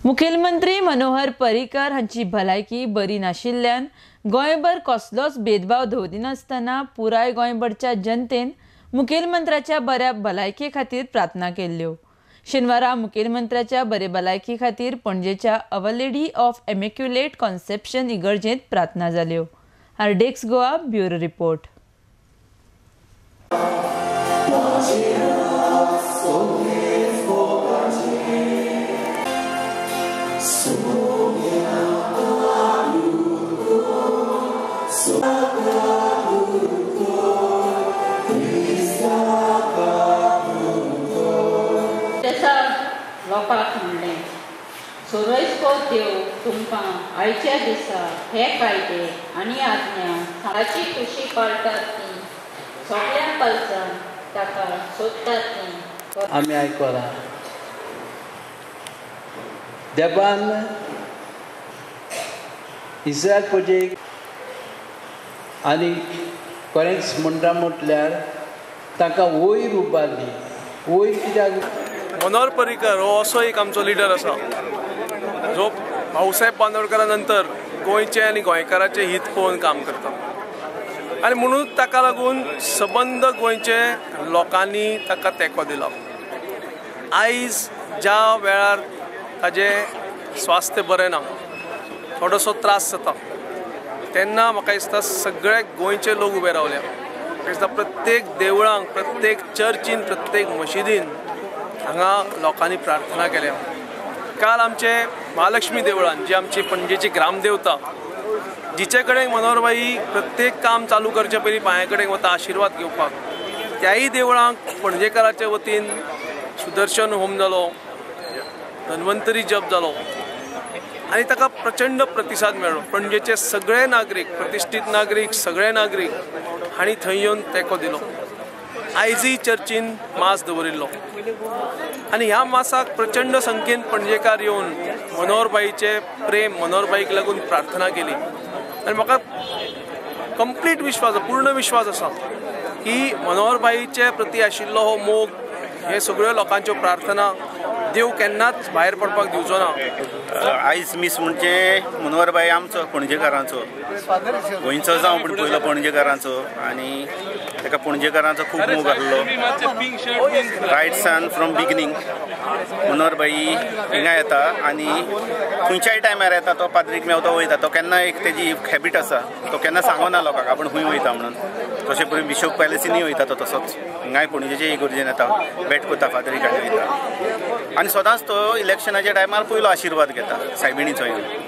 मुखेलमंत्री मनोहर पर्रीकर हांची भलायकी बरी नाशिल्ल्यान गोंयभर कसलोच भेदभाव दवरिनासतना पुराय गोंयभरच्या जनतेन मुखेलमंत्र्याच्या बऱ्या भलायके खातीर प्रार्थना केल्ल्यो। शेनवारा मुखेलमंत्र्याच्या बरे भलायकी खातीर पणजेच्या अवर लेडी ऑफ इमॅक्युलेट कॉन्सेप्शन इगर्जेंत प्रार्थना जाल्यो। आरडेक्स गोवा ब्युरो रिपोर्ट। लोकांक म्हणलें, सगळेच देव तुमकां आयच्या दिसा हे कायदे आनी आज्ञा ताची खुशी पाळटात ती सगळ्या कल्चान ताका सोदतात ती आमी आयकला। देवान इस्रायल प्रजेक आनी खरेंच म्हणटा म्हटल्यार ताका वयर उबारली। वयर कित्याक? मनोहर पर्रीकर हो असो एक आमचो लिडर आसा जो भाऊसाहेब बांदोडकरा नंतर गोंयचे आनी गोंयकारांचे हित पळोवन काम करता आनी म्हणून ताका लागून सबंद गोंयचे लोकांनी ताका तेंको दिलो। आयज ज्या वेळार ताजें स्वास्थ्य बरें ना, थोडोसो त्रास जाता, तेन्ना म्हाका दिसता सगळे गोंयचे लोक उबे रावल्या। म्हाका दिसता प्रत्येक देवळांक, प्रत्येक चर्चीन, प्रत्येक मशिदीन हांगा लोकांनी प्रार्थना केल्या। काल आमचे महालक्ष्मी देवळान, जी आमची पणजेची ग्रामदेवता, जिचे कडेन मनोहरबाई प्रत्येक काम चालू करचे पयलीं पांया कडेन वता आशिर्वाद घेवपाक, त्याय देवळांक पणजेकाराच्या वतीन सुदर्शन होम जालो, धन्वंतरी जप जालो आनी ताका प्रचंड प्रतिसाद मेळ्ळो। पणजेचे सगळे नागरीक, प्रतिश्ठीत नागरीक, सगळे नागरीक हांणी थंय येवन तेंको दिलो। आयजय चर्चीन मास दवरिल्लो आनी ह्या मासाक प्रचंड संख्येन पणजेकार येवन मनोहरबाईचे प्रेम, मनोहरबाईक लागून प्रार्थना केली आनी म्हाका कंप्लीट विश्वास, पूर्ण विश्वास आसा की मनोहरबाईचे प्रती आशिल्लो हो मोग, हे सगळ्यो लोकांच्यो प्रार्थना देव केन्नाच भायर पडपाक दिवचो ना। आयज मीस म्हणजे मनोहरबाई आमचो पणजेकारांचो, गोंयचो जावं पूण पयलो पणजेकारांचो, आनी ताका पणजेकारांचो खूब मोग आसलो। रायट्सान फ्रॉम बिगिनींग मनोहरबाई हिंगा येता आनी खंयच्याय टायमार येता, तो पाद्रीक मेवता वयता, तो केन्ना एक तेजी हॅबीट आसा, तो केन्ना सांगना लोकांक आपण खंय वयता म्हणून। तशें पळय बिशप पॅलेसीनूय वयता तो तसोच, हिंगाय पणजेचे इगर्जेन येता, भेट करता, फादरीक वयता आनी सदांच तो इलेक्शनाच्या टायमार पयलो आशिर्वाद घेता सायबिणीचो येवन।